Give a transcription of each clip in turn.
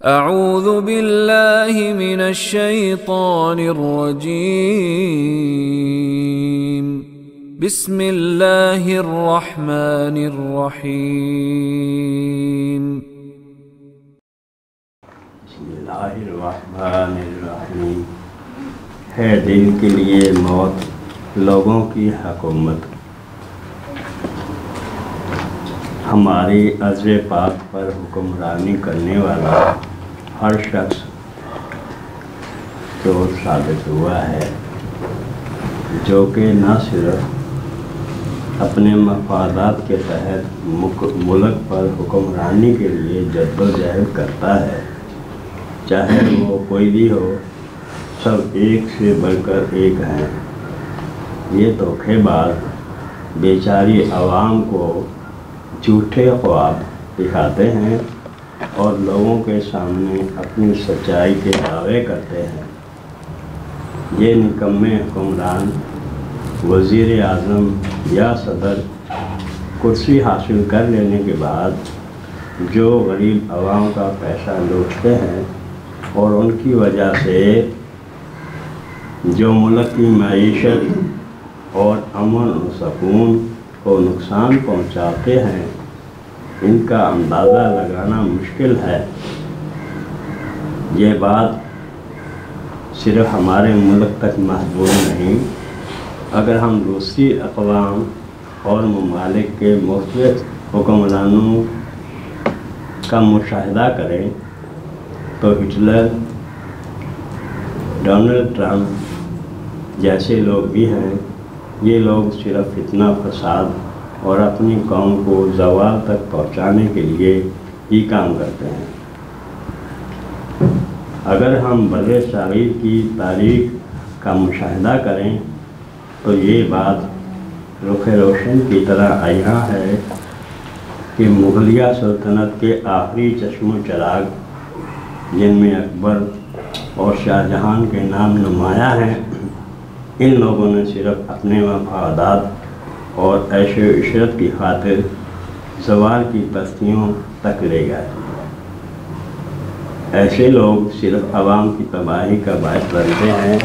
अऊज़ु बिल्लाहि मिनश शैतानिर रजीम। बिस्मिल्लाहिर रहमानिर रहीम। बिस्मिल्लाहिर रहमानिर रहीम। है दिल के लिए मौत, लोगों की हुकूमत। हमारी अज़्र पाक पर हुक्मरानी करने वाला हर शख्स तो साबित हुआ है, जो कि न सिर्फ अपने मफादात के तहत मुल्क पर हुक्मरानी के लिए जद्दोजहद करता है, चाहे वो कोई भी हो, सब एक से बढ़कर एक हैं। ये धोखेबाज बेचारी आवाम को झूठे ख्वाब दिखाते हैं और लोगों के सामने अपनी सच्चाई के दावे करते हैं। ये निकम्मे हुक्मरान वज़ीर आज़म या सदर कुर्सी हासिल कर लेने के बाद जो गरीब आवाम का पैसा लूटते हैं और उनकी वजह से जो मुल्क की मईशत और अमन और सुकून को नुकसान पहुंचाते हैं, इनका अंदाज़ा लगाना मुश्किल है। ये बात सिर्फ हमारे मुल्क तक महदूद नहीं, अगर हम दूसरी अक़वाम और ममालिक के मुख्तलिफ़ हुक्मरानों का मुशाहिदा करें तो हिटलर, डोनाल्ड ट्रंप जैसे लोग भी हैं। ये लोग सिर्फ फितना फसाद और अपनी कौम को ज़वाल तक पहुंचाने के लिए ही काम करते हैं। अगर हम बड़े साग़ीर की तारीख़ का मुशाहिदा करें तो ये बात रुख रोशन की तरह आया है कि मुग़लिया सल्तनत के आखिरी चश्मो चराग, जिनमें अकबर और शाहजहां के नाम नुमाया हैं, इन लोगों ने सिर्फ अपने मफादात और ऐशो इशरत की खातिर ज़वाल की बस्तियों तक ले गए। ऐसे लोग सिर्फ आवाम की तबाही का बायस बनते हैं।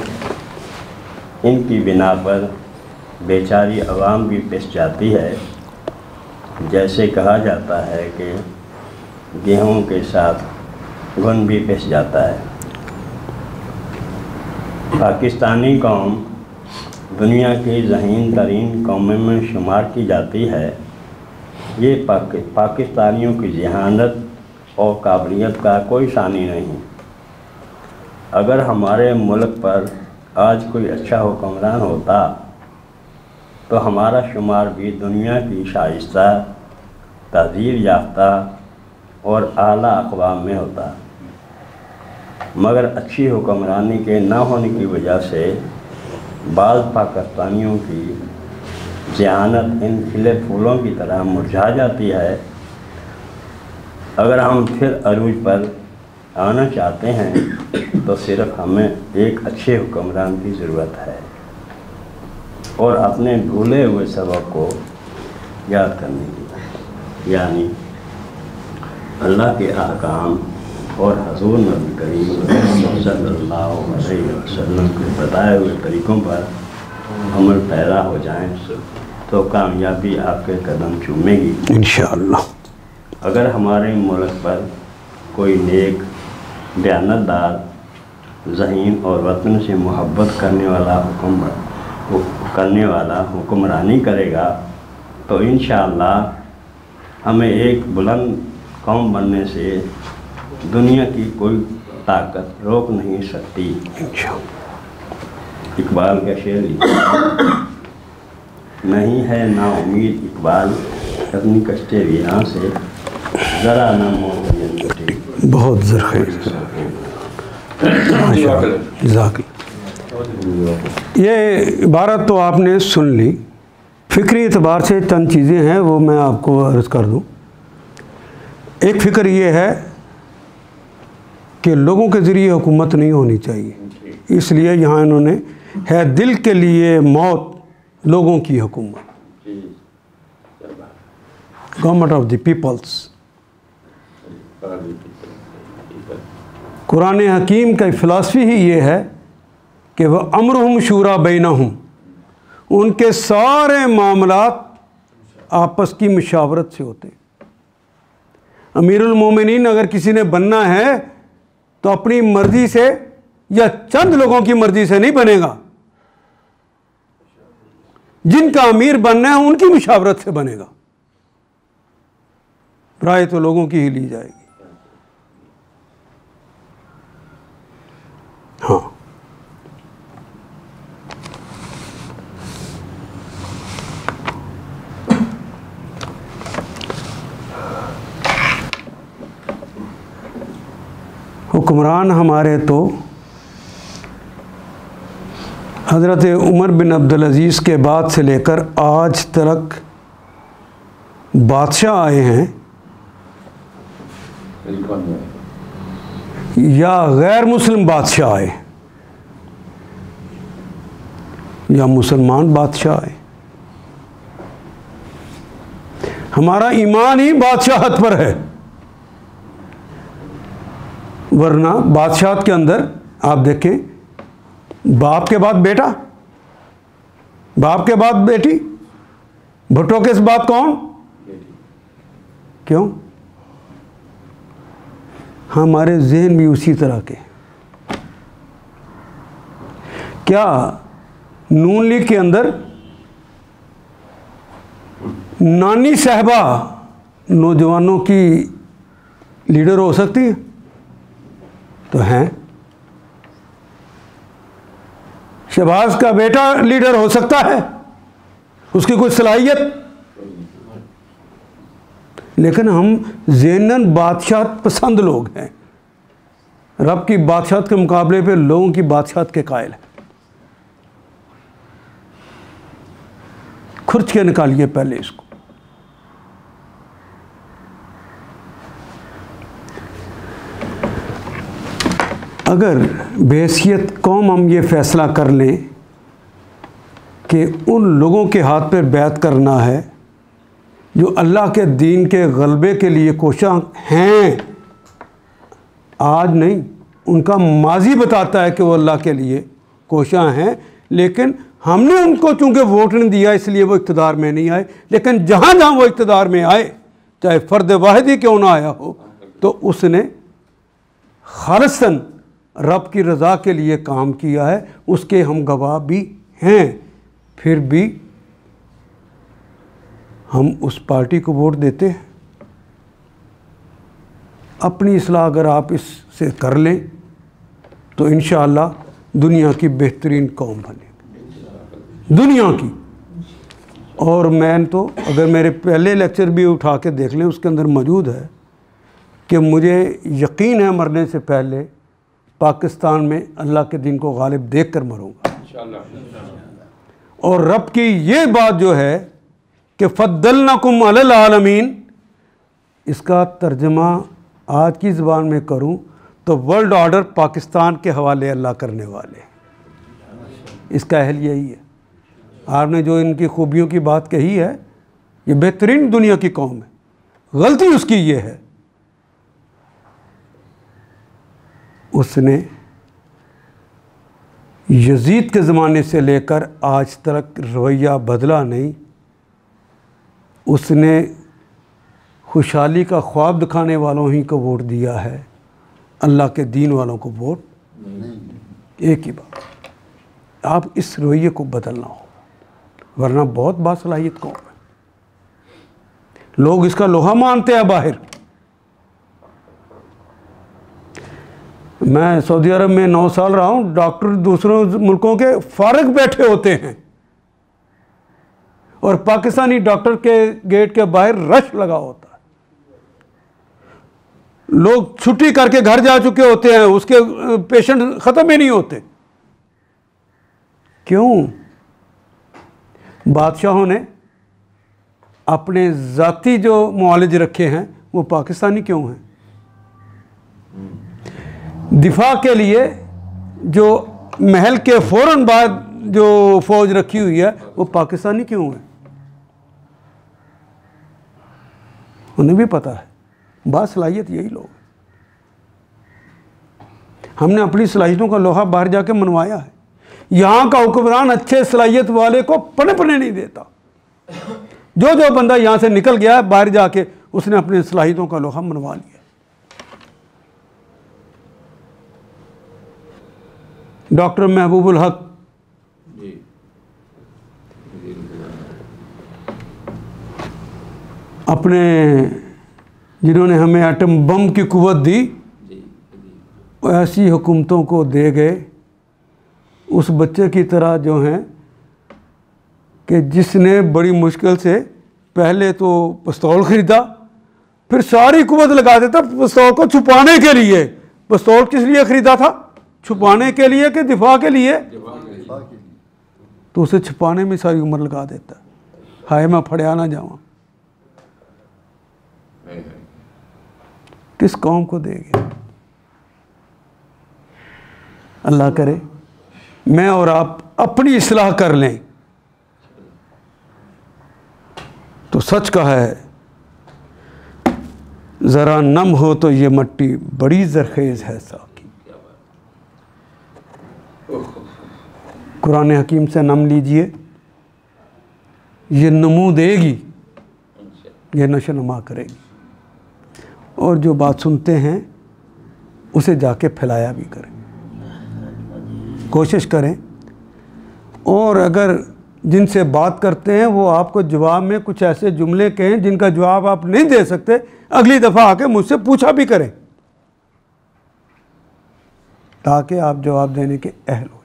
इनकी बिना पर बेचारी आवाम भी पिस जाती है। जैसे कहा जाता है कि गेहूं के साथ घुन भी पिस जाता है। पाकिस्तानी कौम दुनिया की ज़हीन तरीन कौमों में शुमार की जाती है। ये पाकिस्तानियों की जहानत और काबिलियत का कोई सानी नहीं। अगर हमारे मुल्क पर आज कोई अच्छा हुक्मरान होता तो हमारा शुमार भी दुनिया की शाइस्ता, तहज़ीब याफ्ता और आला अक़वाम में होता, मगर अच्छी हुक्मरानी के न होने की वजह से बाज़ पाकिस्तानियों की जहानत इन खिले फूलों की तरह मुरझा जाती है। अगर हम फिर अरूज पर आना चाहते हैं तो सिर्फ हमें एक अच्छे हुक्मरान की ज़रूरत है और अपने भूले हुए सबक को याद करने की, यानी अल्लाह के अहकाम और हज़ूर नबी करीम सल्लल्लाहु अलैहि वसल्लम के बताए हुए तरीक़ों पर अमल पैरा हो जाएं तो कामयाबी आपके कदम चूमेगी इंशाअल्लाह। अगर हमारे मुल्क पर कोई नेक, दयानतदार, ज़हीन और वतन से मोहब्बत करने वाला हुक्मरानी करेगा तो इंशाअल्लाह हमें एक बुलंद कौम बनने से दुनिया की कोई ताकत रोक नहीं सकती। इकबाल का शेर नहीं है ना उम्मीद इकबाल, अपनी कष्टे वीरान से ज़रा ना मोह। बहुत ये इबारत तो आपने सुन ली। फ़िक्री एतबार से चंद चीज़ें हैं वो मैं आपको अर्ज़ कर दूँ। एक फ़िक्र ये है कि लोगों के ज़रिए हुकूमत नहीं होनी चाहिए, इसलिए यहाँ इन्होंने है दिल के लिए मौत, लोगों की हुकूमत, गवर्नमेंट ऑफ द पीपल्स। कुरान हकीम का फ़िलासफ़ी ही ये है कि वह अमरुहुम शूरा बैनहुम, उनके सारे मामलात आपस की मुशावरत से होते हैं। अमीरुल मोमिनीन अगर किसी ने बनना है तो अपनी मर्ज़ी से या चंद लोगों की मर्ज़ी से नहीं बनेगा, जिनका अमीर बनना है उनकी मुशावरत से बनेगा। राय तो लोगों की ही ली जाएगी। हाँ, हुक्मरान हमारे तो हज़रत उमर बिन अब्दुल अज़ीज़ के बाद से लेकर आज तक बादशाह आए हैं या गैर मुस्लिम बादशाह आए या मुसलमान बादशाह आए, हमारा ईमान ही बादशाहत पर है। वरना बादशाहत के अंदर आप देखें, बाप के बाद बेटा, बाप के बाद बेटी, भुट्टो के बाद कौन? क्यों? हमारे ज़हन भी उसी तरह के। क्या नून लीग के अंदर नानी साहबा नौजवानों की लीडर हो सकती है? तो हैं। शहबाज का बेटा लीडर हो सकता है, उसकी कोई सलाहियत, लेकिन हम ज़हनन बादशाहत पसंद लोग हैं। रब की बादशाहत के मुकाबले पे लोगों की बादशाहत के कायल हैं। खुर्च के निकालिए पहले इसको। अगर बहैसियत कौम हम ये फ़ैसला कर लें कि उन लोगों के हाथ पर बैत करना है जो अल्लाह के दीन के गलबे के लिए कोशा हैं, आज नहीं, उनका माजी बताता है कि वो अल्लाह के लिए कोशा हैं, लेकिन हमने उनको चूँकि वोट नहीं दिया इसलिए वो इक़्तिदार में नहीं आए। लेकिन जहाँ जहाँ वो इक़्तिदार में आए, चाहे फ़र्द वाहिद ही क्यों ना आया हो, तो उसने खालिसन रब की रज़ा के लिए काम किया है, उसके हम गवाह भी हैं। फिर भी हम उस पार्टी को वोट देते हैं। अपनी इस्लाह अगर आप इससे कर लें तो इंशाअल्लाह दुनिया की बेहतरीन कौम बनेगी, दुनिया की। और मैं तो अगर मेरे पहले लेक्चर भी उठा के देख लें, उसके अंदर मौजूद है कि मुझे यकीन है मरने से पहले पाकिस्तान में अल्लाह के दिन को गालिब देख कर मरूँगा। और रब की ये बात जो है कि फद्दलनाकुम अलल आलमीन, इसका तर्जमा आज की ज़बान में करूं तो वर्ल्ड ऑर्डर पाकिस्तान के हवाले अल्लाह करने वाले, इसका अहल यही है। आपने जो इनकी खूबियों की बात कही है, ये बेहतरीन दुनिया की कौम है, गलती उसकी ये है उसने यजीद के ज़माने से लेकर आज तक रवैया बदला नहीं। उसने खुशहाली का ख्वाब दिखाने वालों ही को वोट दिया है, अल्लाह के दीन वालों को वोट नहीं। एक ही बात, आप इस रवैये को बदलना होगा, वरना बहुत बासलाहियत कौम है। लोग इसका लोहा मानते हैं बाहर। मैं सऊदी अरब में 9 साल रहा हूँ, डॉक्टर दूसरों मुल्कों के फारग बैठे होते हैं और पाकिस्तानी डॉक्टर के गेट के बाहर रश लगा होता है। लोग छुट्टी करके घर जा चुके होते हैं, उसके पेशेंट ख़त्म ही नहीं होते। क्यों? बादशाहों ने अपने ज़ाती जो मुआलिज रखे हैं वो पाकिस्तानी क्यों हैं? दिफा के लिए जो महल के फ़ौरन बाद जो फ़ौज रखी हुई है वो पाकिस्तानी क्यों है? उन्हें भी पता है, बासलाहियत यही लोग। हमने अपनी सलाहियतों का लोहा बाहर जाके मनवाया है। यहाँ का हुक्मरान अच्छे सलाहियत वाले को पने नहीं देता। जो बंदा यहाँ से निकल गया है बाहर जाके उसने अपनी सलाहियतों का लोहा मनवा लिया। डॉक्टर महबूबुल हक अपने जिन्होंने हमें एटम बम की कुव्वत दी, ऐसी हुकूमतों को दे गए उस बच्चे की तरह जो हैं कि जिसने बड़ी मुश्किल से पहले तो पिस्तौल ख़रीदा, फिर सारी कुव्वत लगा देता पिस्तौल को छुपाने के लिए। पिस्तौल किस लिए ख़रीदा था? छुपाने के लिए कि दिफा के लिए? तो उसे छुपाने में सारी उम्र लगा देता। हाय मैं फड़िया ना जाऊँ। किस कौम को देंगे? अल्लाह करे मैं और आप अपनी इस्लाह कर लें तो सच कहा है, ज़रा नम हो तो ये मट्टी बड़ी ज़रखेज़ है साकी। कुरान हकीम से नम लीजिए, ये नमू देगी, ये नशो नुमा करेगी। और जो बात सुनते हैं उसे जाके फैलाया भी करें, कोशिश करें। और अगर जिनसे बात करते हैं वो आपको जवाब में कुछ ऐसे जुमले कहें जिनका जवाब आप नहीं दे सकते, अगली दफ़ा आके मुझसे पूछा भी करें ताकि आप जवाब देने के अहल हो।